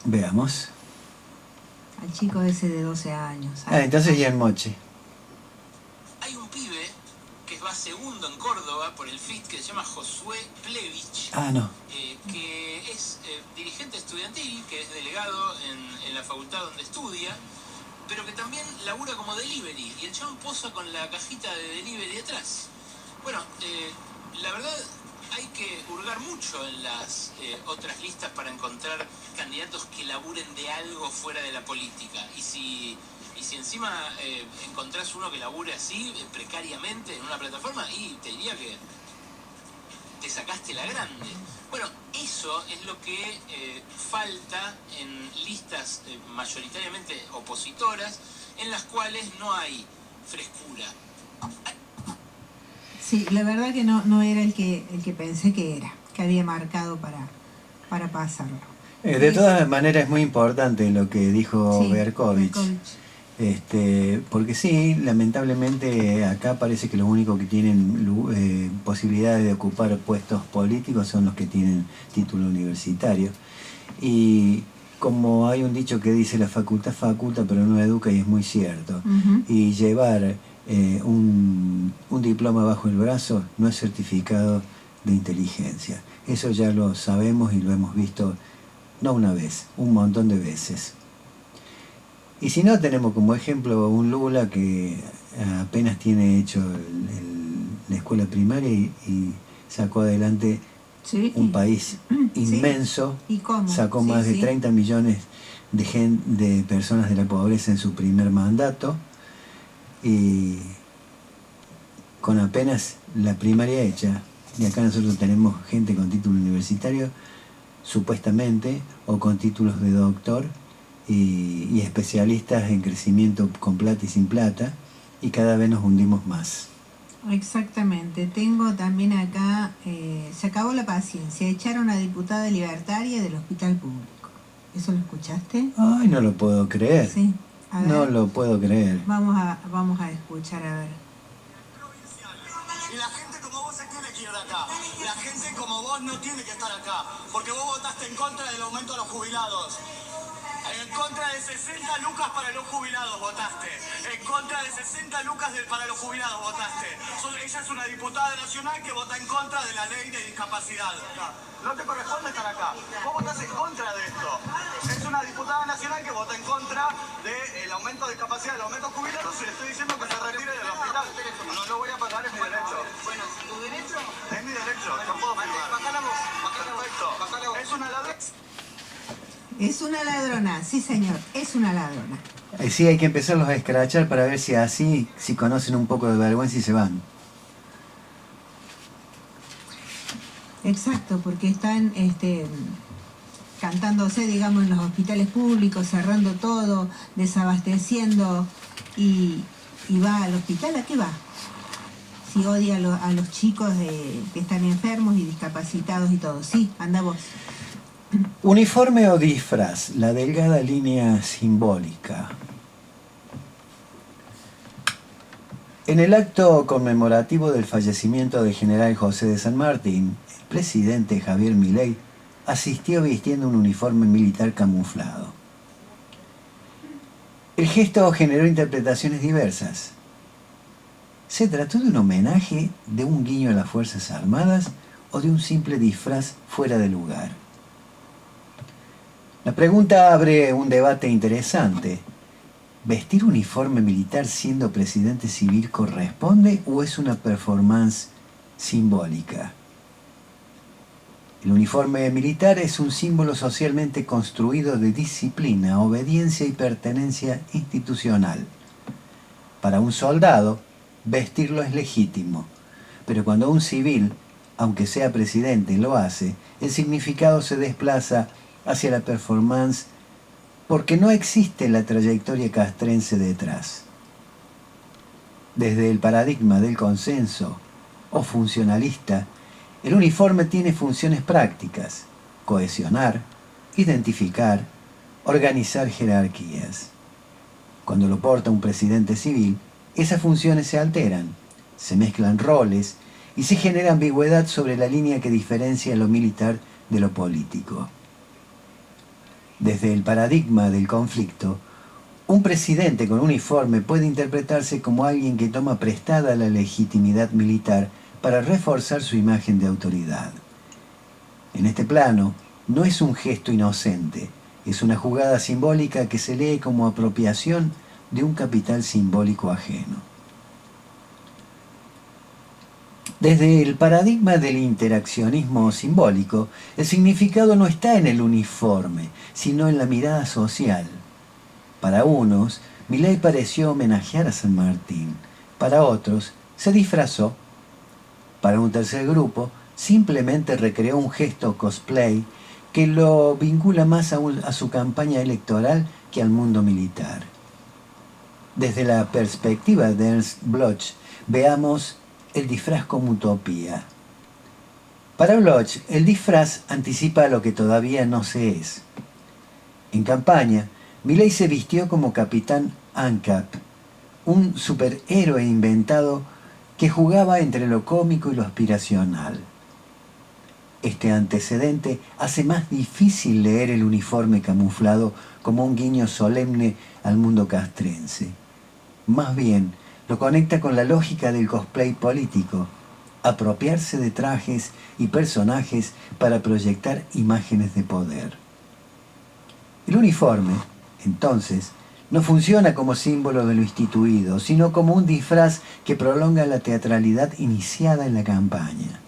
Veamos. Al chico ese de 12 años. Entonces ya en Moche. Hay un pibe que va segundo en Córdoba por el FIT que se llama Josué Plevich. No. Que es dirigente estudiantil, que es delegado en la facultad donde estudia, pero que también labura como delivery. Y el chabón posa con la cajita de delivery atrás. Bueno, la verdad hay que hurgar mucho en las otras listas para encontrar candidatos que laburen de algo fuera de la política. Y si encima encontrás uno que labure así, precariamente, en una plataforma, y te diría que te sacaste la grande. Bueno, eso es lo que falta en listas mayoritariamente opositoras, en las cuales no hay frescura. Sí, la verdad que no era el que pensé que era, que había marcado para pasarlo. De todas maneras es muy importante lo que dijo Sí, Berkovich. Porque sí, lamentablemente acá parece que los únicos que tienen posibilidades de ocupar puestos políticos son los que tienen título universitario. Y como hay un dicho que dice la facultad faculta pero no educa, y es muy cierto. Y llevar un diploma bajo el brazo no es certificado de inteligencia. Eso ya lo sabemos y lo hemos visto no una vez, un montón de veces. Y si no, tenemos como ejemplo un Lula que apenas tiene hecho la escuela primaria y sacó adelante un país inmenso. ¿Y cómo? Sacó más de 30 millones de personas de la pobreza en su primer mandato, y con apenas la primaria hecha. Y acá nosotros tenemos gente con título universitario, supuestamente, o con títulos de doctor, y especialistas en crecimiento con plata y sin plata, y cada vez nos hundimos más. Exactamente. Tengo también acá, se acabó la paciencia, echaron a diputada libertaria del hospital público. ¿Eso lo escuchaste? Ay, no lo puedo creer. Sí. A ver, no lo puedo creer. Vamos a escuchar, a ver. Y la gente como vos se tiene que ir de acá. La gente como vos no tiene que estar acá. Porque vos votaste en contra del aumento a los jubilados. En contra de 60 lucas para los jubilados votaste. En contra de 60 lucas para los jubilados votaste. Ella es una diputada nacional que vota en contra de la ley de discapacidad. No te corresponde estar acá. Vos votás en contra de esto. Es una diputada nacional que vota en contra del aumento de discapacidad, del aumento de jubilados, y le estoy diciendo que se retire del hospital. No lo voy a pagar, es mi derecho. Bueno, ¿tu derecho? Es mi derecho, no puedo firmar. Bajá la voz, perfecto. Es una ladrona. Es una ladrona, sí señor, es una ladrona. Sí, hay que empezarlos a escrachar para ver si así, si conocen un poco de vergüenza y se van. Exacto, porque están cantándose, digamos, en los hospitales públicos, cerrando todo, desabasteciendo, y va al hospital, ¿a qué va? Si odia a los chicos que están enfermos y discapacitados y todo. Sí, anda vos. Uniforme o disfraz, la delgada línea simbólica. En el acto conmemorativo del fallecimiento del general José de San Martín, el presidente Javier Milei asistió vistiendo un uniforme militar camuflado. El gesto generó interpretaciones diversas. ¿Se trató de un homenaje, de un guiño a las Fuerzas Armadas o de un simple disfraz fuera de lugar? La pregunta abre un debate interesante. ¿Vestir uniforme militar siendo presidente civil corresponde o es una performance simbólica? El uniforme militar es un símbolo socialmente construido de disciplina, obediencia y pertenencia institucional. Para un soldado, vestirlo es legítimo, pero cuando un civil, aunque sea presidente, lo hace, el significado se desplaza hacia la performance porque no existe la trayectoria castrense detrás. Desde el paradigma del consenso o funcionalista, el uniforme tiene funciones prácticas: cohesionar, identificar, organizar jerarquías. Cuando lo porta un presidente civil, esas funciones se alteran, se mezclan roles y se genera ambigüedad sobre la línea que diferencia lo militar de lo político. Desde el paradigma del conflicto, un presidente con uniforme puede interpretarse como alguien que toma prestada la legitimidad militar para reforzar su imagen de autoridad. En este plano, no es un gesto inocente, es una jugada simbólica que se lee como apropiación de un capital simbólico ajeno. Desde el paradigma del interaccionismo simbólico, el significado no está en el uniforme, sino en la mirada social. Para unos, Milei pareció homenajear a San Martín. Para otros, se disfrazó. Para un tercer grupo, simplemente recreó un gesto cosplay que lo vincula más a su campaña electoral que al mundo militar. Desde la perspectiva de Ernst Bloch, veamos el disfraz como utopía. Para Bloch, el disfraz anticipa lo que todavía no se es. En campaña, Milei se vistió como capitán ANCAP, un superhéroe inventado que jugaba entre lo cómico y lo aspiracional. Este antecedente hace más difícil leer el uniforme camuflado como un guiño solemne al mundo castrense. Más bien, lo conecta con la lógica del cosplay político, apropiarse de trajes y personajes para proyectar imágenes de poder. El uniforme, entonces, no funciona como símbolo de lo instituido, sino como un disfraz que prolonga la teatralidad iniciada en la campaña.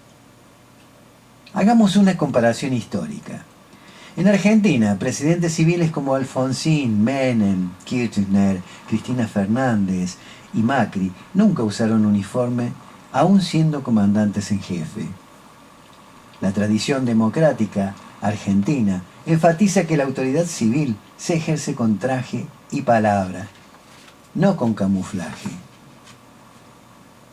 Hagamos una comparación histórica. En Argentina, presidentes civiles como Alfonsín, Menem, Kirchner, Cristina Fernández y Macri nunca usaron uniforme, aun siendo comandantes en jefe. La tradición democrática argentina enfatiza que la autoridad civil se ejerce con traje y palabra, no con camuflaje.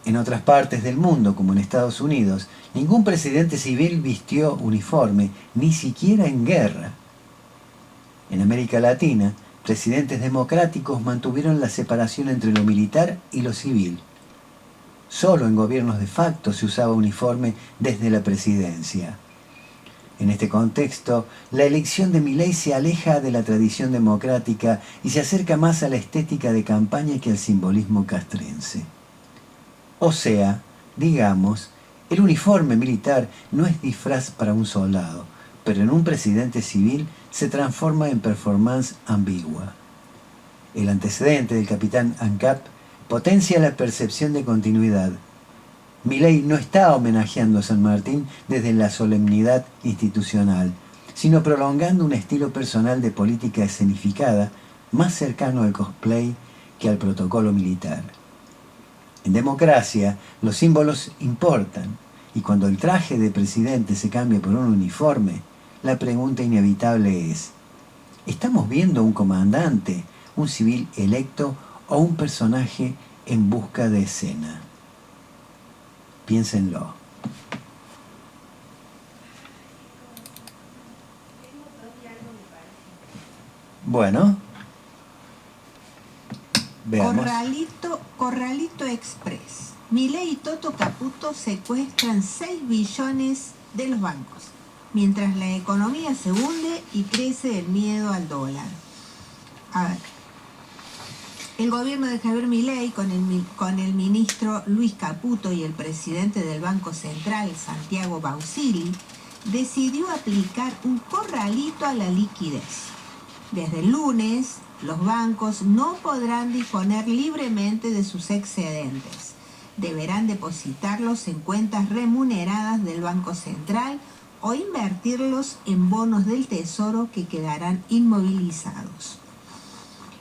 En otras partes del mundo, como en Estados Unidos, ningún presidente civil vistió uniforme, ni siquiera en guerra. En América Latina, presidentes democráticos mantuvieron la separación entre lo militar y lo civil. Solo en gobiernos de facto se usaba uniforme desde la presidencia. En este contexto, la elección de Milei se aleja de la tradición democrática y se acerca más a la estética de campaña que al simbolismo castrense. O sea, digamos, el uniforme militar no es disfraz para un soldado, pero en un presidente civil se transforma en performance ambigua. El antecedente del capitán ANCAP potencia la percepción de continuidad. Milei no está homenajeando a San Martín desde la solemnidad institucional, sino prolongando un estilo personal de política escenificada más cercano al cosplay que al protocolo militar. En democracia, los símbolos importan, y cuando el traje de presidente se cambia por un uniforme, la pregunta inevitable es: ¿estamos viendo un comandante, un civil electo o un personaje en busca de escena? Piénsenlo. Bueno, veamos. Corralito Express. Milei y Toto Caputo secuestran 6 billones de los bancos, mientras la economía se hunde y crece el miedo al dólar. A ver. El gobierno de Javier Milei, con el ministro Luis Caputo y el presidente del Banco Central, Santiago Bausili, decidió aplicar un corralito a la liquidez. Desde el lunes, los bancos no podrán disponer libremente de sus excedentes. Deberán depositarlos en cuentas remuneradas del Banco Central o invertirlos en bonos del Tesoro que quedarán inmovilizados.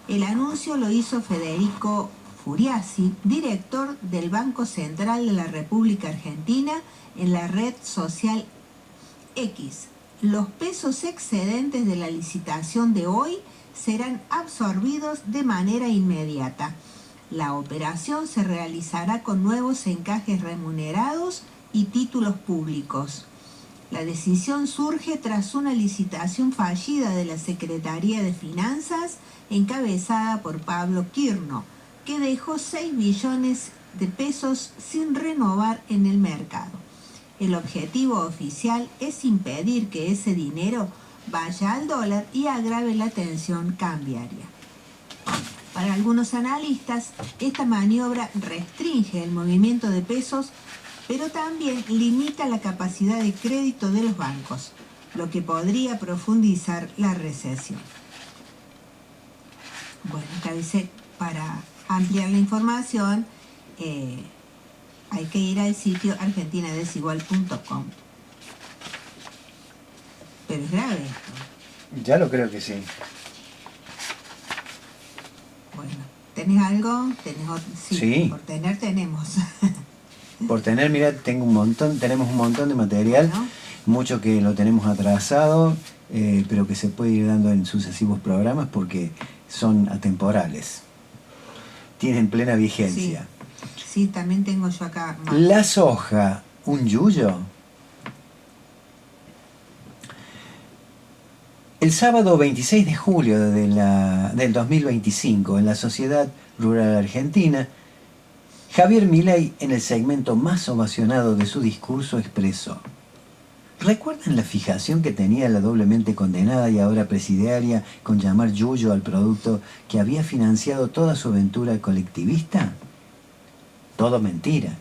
El anuncio lo hizo Federico Furiasi, director del Banco Central de la República Argentina, en la red social X. Los pesos excedentes de la licitación de hoy serán absorbidos de manera inmediata. La operación se realizará con nuevos encajes remunerados y títulos públicos. La decisión surge tras una licitación fallida de la Secretaría de Finanzas, encabezada por Pablo Quirno, que dejó 6 billones de pesos sin renovar en el mercado. El objetivo oficial es impedir que ese dinero vaya al dólar y agrave la tensión cambiaria. Para algunos analistas, esta maniobra restringe el movimiento de pesos, pero también limita la capacidad de crédito de los bancos, lo que podría profundizar la recesión. Bueno, acá dice, para ampliar la información, hay que ir al sitio argentinadesigual.com. Pero es grave esto. Ya lo creo que sí. Bueno, ¿tenés algo? Sí. Por tener tenemos. Por tener, mira, tenemos un montón de material, Bueno. Mucho que lo tenemos atrasado, pero que se puede ir dando en sucesivos programas porque son atemporales. Tienen plena vigencia. Sí, también tengo yo acá más. La soja, un yuyo. El sábado 26 de julio del 2025, en la Sociedad Rural Argentina, Javier Milei, en el segmento más ovacionado de su discurso, expresó: ¿recuerdan la fijación que tenía la doblemente condenada y ahora presidiaria con llamar yuyo al producto que había financiado toda su aventura colectivista? Todo mentira.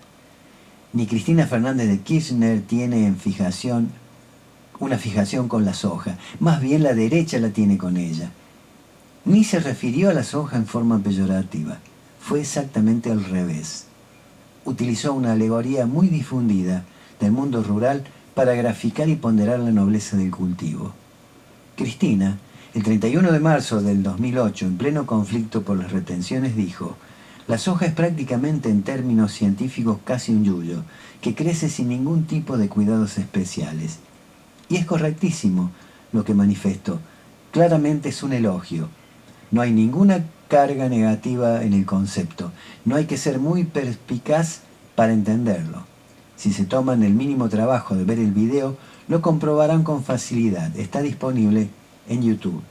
Ni Cristina Fernández de Kirchner tiene una fijación con la soja, más bien la derecha la tiene con ella. Ni se refirió a la soja en forma peyorativa, fue exactamente al revés. Utilizó una alegoría muy difundida del mundo rural para graficar y ponderar la nobleza del cultivo. Cristina, el 31 de marzo del 2008, en pleno conflicto por las retenciones, dijo: la soja es prácticamente, en términos científicos, casi un yuyo, que crece sin ningún tipo de cuidados especiales. Y es correctísimo lo que manifestó. Claramente es un elogio. No hay ninguna carga negativa en el concepto. No hay que ser muy perspicaz para entenderlo. Si se toman el mínimo trabajo de ver el video, lo comprobarán con facilidad. Está disponible en YouTube.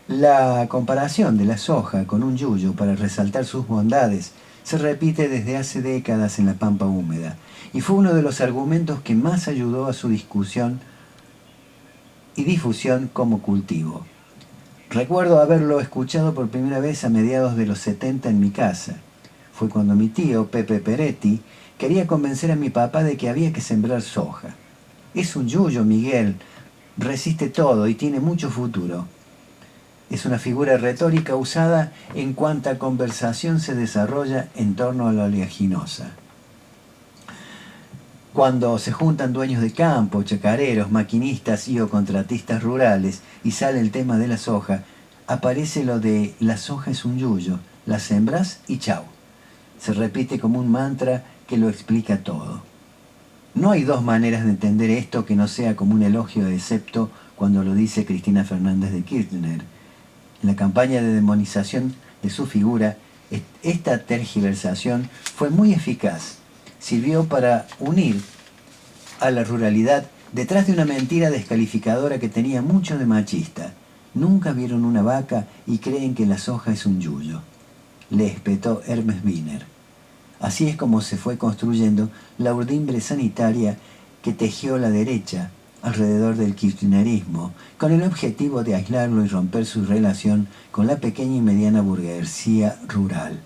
La comparación de la soja con un yuyo para resaltar sus bondades se repite desde hace décadas en la pampa húmeda y fue uno de los argumentos que más ayudó a su discusión y difusión como cultivo. Recuerdo haberlo escuchado por primera vez a mediados de los 70 en mi casa. Fue cuando mi tío, Pepe Peretti, quería convencer a mi papá de que había que sembrar soja. Es un yuyo, Miguel, resiste todo y tiene mucho futuro. Es una figura retórica usada en cuanta conversación se desarrolla en torno a la oleaginosa. Cuando se juntan dueños de campo, chacareros, maquinistas y o contratistas rurales y sale el tema de la soja, aparece lo de la soja es un yuyo, la sembras y chau. Se repite como un mantra que lo explica todo. No hay dos maneras de entender esto que no sea como un elogio, excepto cuando lo dice Cristina Fernández de Kirchner. En la campaña de demonización de su figura, esta tergiversación fue muy eficaz. Sirvió para unir a la ruralidad detrás de una mentira descalificadora que tenía mucho de machista. Nunca vieron una vaca y creen que la soja es un yuyo. Le espetó Hermes Wiener. Así es como se fue construyendo la urdimbre sanitaria que tejió la derecha alrededor del kirchnerismo, con el objetivo de aislarlo y romper su relación con la pequeña y mediana burguesía rural.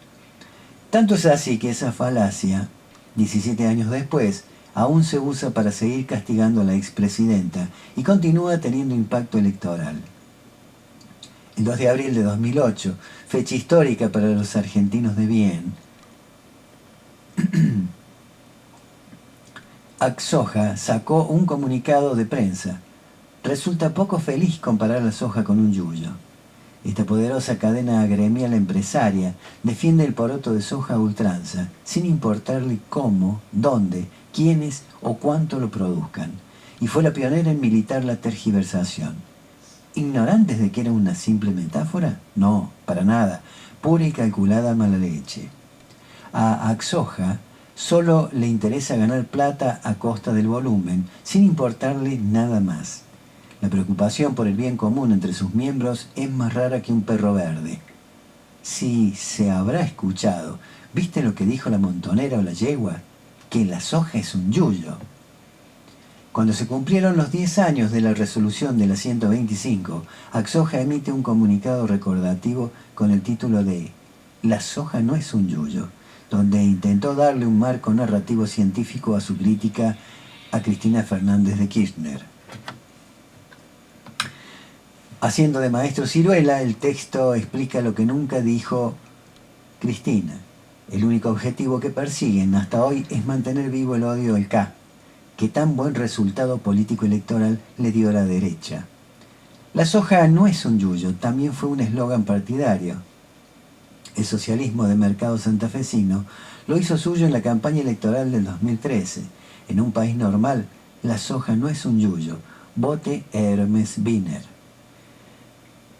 Tanto es así que esa falacia, 17 años después, aún se usa para seguir castigando a la expresidenta y continúa teniendo impacto electoral. El 2 de abril de 2008, fecha histórica para los argentinos de bien, Axoja sacó un comunicado de prensa. Resulta poco feliz comparar la soja con un yuyo. Esta poderosa cadena agremial empresaria defiende el poroto de soja a ultranza, sin importarle cómo, dónde, quiénes o cuánto lo produzcan, y fue la pionera en militar la tergiversación. ¿Ignorantes de que era una simple metáfora? No, para nada, pura y calculada mala leche. A Axoja solo le interesa ganar plata a costa del volumen, sin importarle nada más. La preocupación por el bien común entre sus miembros es más rara que un perro verde. Si se habrá escuchado, ¿viste lo que dijo la montonera o la yegua? Que la soja es un yuyo. Cuando se cumplieron los 10 años de la resolución de la 125, Acsoja emite un comunicado recordativo con el título de La soja no es un yuyo, donde intentó darle un marco narrativo científico a su crítica a Cristina Fernández de Kirchner. Haciendo de maestro ciruela, el texto explica lo que nunca dijo Cristina. El único objetivo que persiguen hasta hoy es mantener vivo el odio del K, que tan buen resultado político electoral le dio a la derecha. La soja no es un yuyo, también fue un eslogan partidario. El socialismo de mercado santafesino lo hizo suyo en la campaña electoral del 2013. En un país normal, la soja no es un yuyo. Vote Hermes Wiener.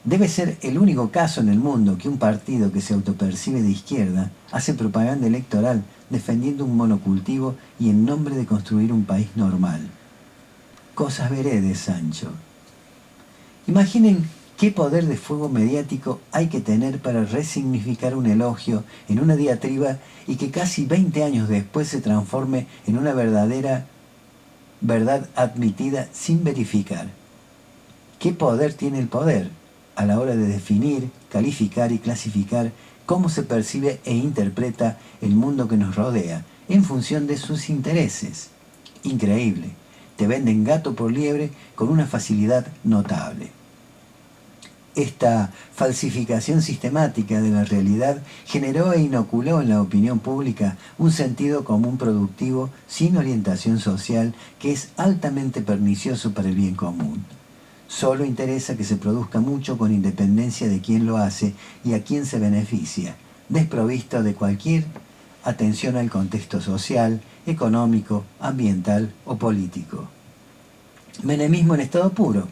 Debe ser el único caso en el mundo que un partido que se autopercibe de izquierda hace propaganda electoral defendiendo un monocultivo y en nombre de construir un país normal. Cosas veredes, Sancho. Imaginen qué poder de fuego mediático hay que tener para resignificar un elogio en una diatriba y que casi 20 años después se transforme en una verdadera verdad admitida sin verificar. ¿Qué poder tiene el poder a la hora de definir, calificar y clasificar cómo se percibe e interpreta el mundo que nos rodea en función de sus intereses? Increíble. Te venden gato por liebre con una facilidad notable. Esta falsificación sistemática de la realidad generó e inoculó en la opinión pública un sentido común productivo sin orientación social que es altamente pernicioso para el bien común. Solo interesa que se produzca mucho con independencia de quién lo hace y a quién se beneficia, desprovisto de cualquier atención al contexto social, económico, ambiental o político. Menemismo en estado puro.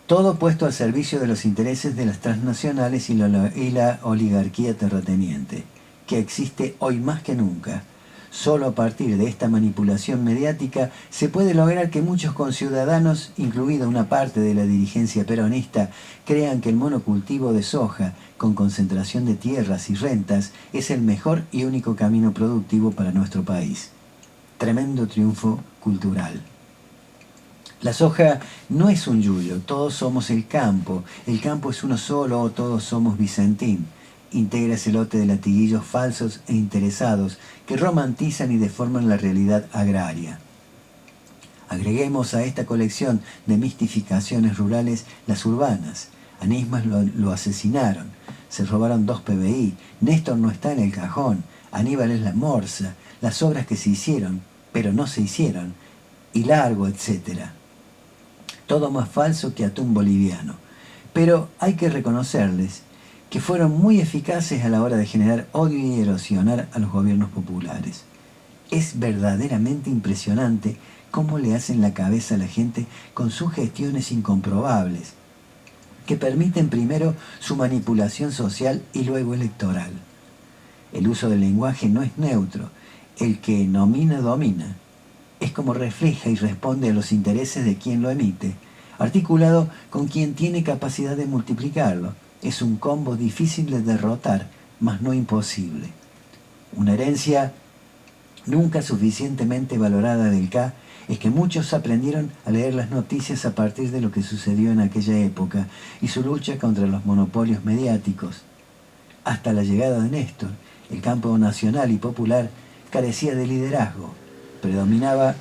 Todo puesto al servicio de los intereses de las transnacionales y la oligarquía terrateniente, que existe hoy más que nunca. Solo a partir de esta manipulación mediática se puede lograr que muchos conciudadanos, incluida una parte de la dirigencia peronista, crean que el monocultivo de soja, con concentración de tierras y rentas, es el mejor y único camino productivo para nuestro país. Tremendo triunfo cultural. La soja no es un yuyo, todos somos el campo es uno solo, todos somos Vicentín. Integra ese lote de latiguillos falsos e interesados que romantizan y deforman la realidad agraria. Agreguemos a esta colección de mistificaciones rurales las urbanas. A Nismas lo asesinaron, se robaron 2 PBI, Néstor no está en el cajón, Aníbal es la morsa, las obras que se hicieron, pero no se hicieron, y largo, etcétera. Todo más falso que atún boliviano. Pero hay que reconocerles que fueron muy eficaces a la hora de generar odio y erosionar a los gobiernos populares. Es verdaderamente impresionante cómo le hacen la cabeza a la gente con sugestiones incomprobables, que permiten primero su manipulación social y luego electoral. El uso del lenguaje no es neutro, el que nomina domina. Es como refleja y responde a los intereses de quien lo emite, articulado con quien tiene capacidad de multiplicarlo. Es un combo difícil de derrotar, mas no imposible. Una herencia nunca suficientemente valorada del K es que muchos aprendieron a leer las noticias a partir de lo que sucedió en aquella época y su lucha contra los monopolios mediáticos. Hasta la llegada de Néstor, el campo nacional y popular carecía de liderazgo. Predominaba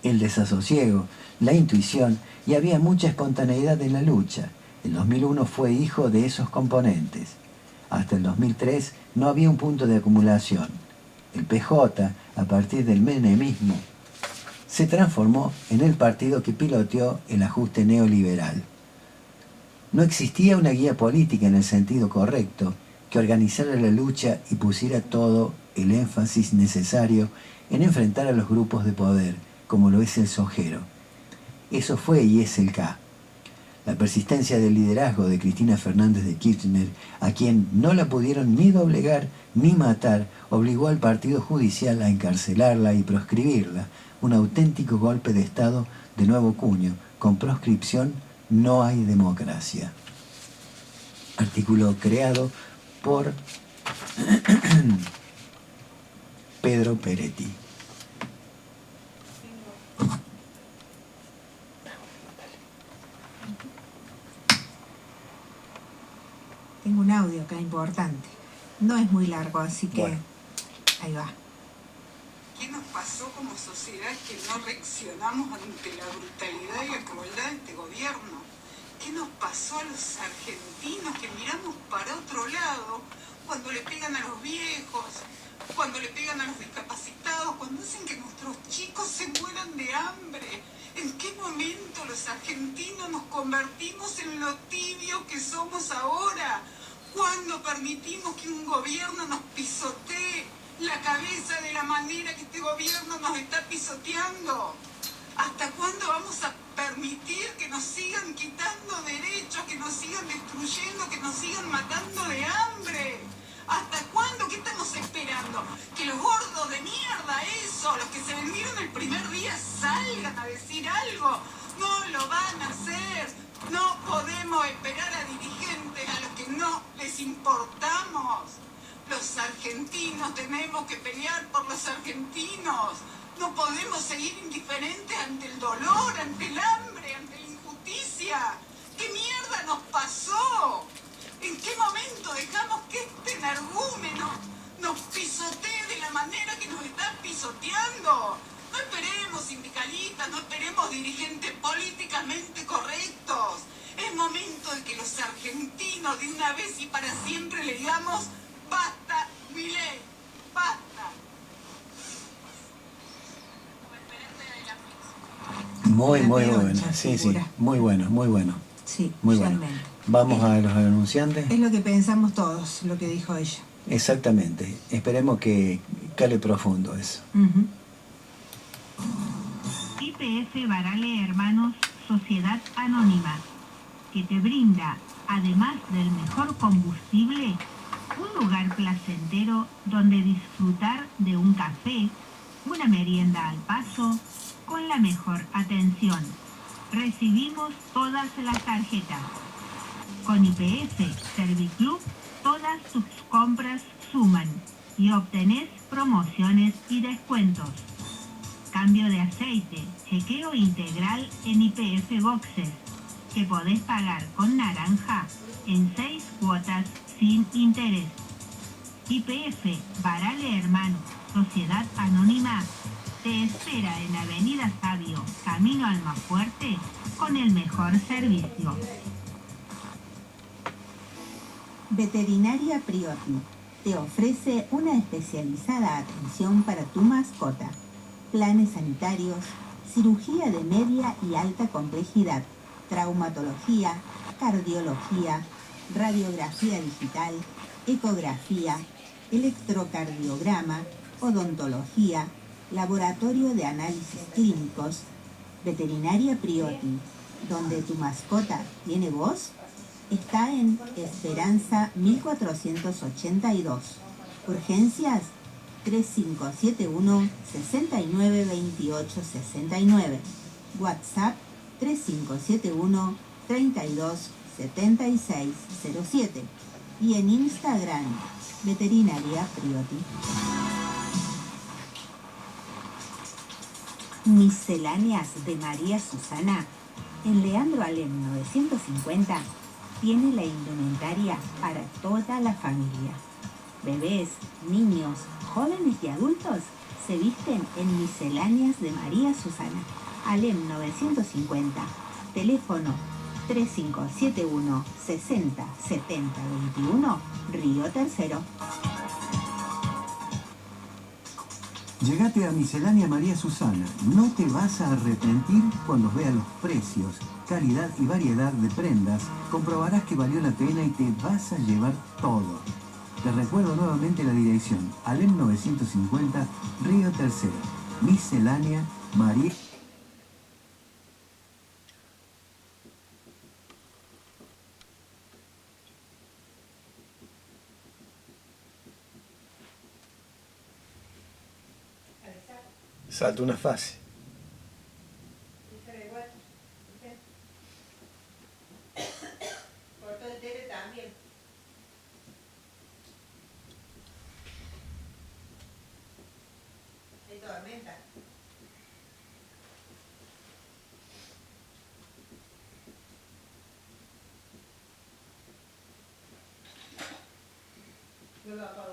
el desasosiego, la intuición y había mucha espontaneidad en la lucha. El 2001 fue hijo de esos componentes. Hasta el 2003 no había un punto de acumulación. El PJ, a partir del menemismo, se transformó en el partido que piloteó el ajuste neoliberal. No existía una guía política en el sentido correcto que organizara la lucha y pusiera todo el énfasis necesario en enfrentar a los grupos de poder, como lo es el sojero. Eso fue y es el K. La persistencia del liderazgo de Cristina Fernández de Kirchner, a quien no la pudieron ni doblegar ni matar, obligó al partido judicial a encarcelarla y proscribirla, un auténtico golpe de Estado de nuevo cuño. Con proscripción no hay democracia. Artículo creado por Pedro Peretti. Tengo un audio acá importante. No es muy largo, así que Bueno. ahí va. ¿Qué nos pasó como sociedad que no reaccionamos ante la brutalidad y la crueldad de este gobierno? ¿Qué nos pasó a los argentinos que miramos para otro lado cuando le pegan a los viejos, cuando le pegan a los discapacitados, cuando hacen que nuestros chicos se mueran de hambre? ¿En qué momento los argentinos nos convertimos en lo tibio que somos ahora? ¿Cuándo permitimos que un gobierno nos pisotee la cabeza de la manera que este gobierno nos está pisoteando? ¿Hasta cuándo vamos a permitir que nos sigan quitando derechos, que nos sigan destruyendo, que nos sigan matando de hambre? ¿Hasta cuándo? ¿Qué estamos esperando? ¿Que los gordos de mierda, eso, los que se vendieron el primer día, salgan a decir algo? No lo van a hacer. No podemos esperar a dirigentes a los que no les importamos. Los argentinos tenemos que pelear por los argentinos. No podemos seguir indiferentes ante el dolor, ante el hambre, ante la injusticia. ¿Qué mierda nos pasó? ¿En qué momento dejamos que este energúmeno nos pisotee de la manera que nos está pisoteando? No esperemos sindicalistas, no esperemos dirigentes políticamente correctos. Es momento de que los argentinos de una vez y para siempre le digamos basta, Milei, basta. Muy, La muy peroncha bueno. Sí, sí. figura. Muy bueno, muy bueno. Sí, Muy bueno. realmente. Vamos a los anunciantes. Es lo que pensamos todos, lo que dijo ella. Exactamente. Esperemos que cale profundo eso. Ujú. YPF Barale Hermanos, Sociedad Anónima, que te brinda, además del mejor combustible, un lugar placentero donde disfrutar de un café, una merienda al paso, con la mejor atención. Recibimos todas las tarjetas. Con YPF Serviclub, todas tus compras suman y obtenés promociones y descuentos. Cambio de aceite, chequeo integral en YPF Boxes, que podés pagar con naranja en 6 cuotas sin interés. YPF Barale Hermanos, Sociedad Anónima, te espera en Avenida Sabio, Camino Almafuerte, con el mejor servicio. Veterinaria Priotti te ofrece una especializada atención para tu mascota, planes sanitarios, cirugía de media y alta complejidad, traumatología, cardiología, radiografía digital, ecografía, electrocardiograma, odontología, laboratorio de análisis clínicos. Veterinaria Priotti, donde tu mascota tiene voz, está en Esperanza 1482. Urgencias 3571 69 28 69. WhatsApp 3571 32 76 07. Y en Instagram, Veterinaria Priotti. Misceláneas de María Susana, en Leandro Alem 950, tiene la indumentaria para toda la familia. Bebés, niños, jóvenes y adultos se visten en Misceláneas de María Susana, Alem 950, teléfono 3571 60 70 21, Río Tercero. Llegate a Miscelánea María Susana. No te vas a arrepentir cuando veas los precios, calidad y variedad de prendas. Comprobarás que valió la pena y te vas a llevar todo. Te recuerdo nuevamente la dirección. Alem 950, Río Tercero. Miscelánea María. Salta una fase. de la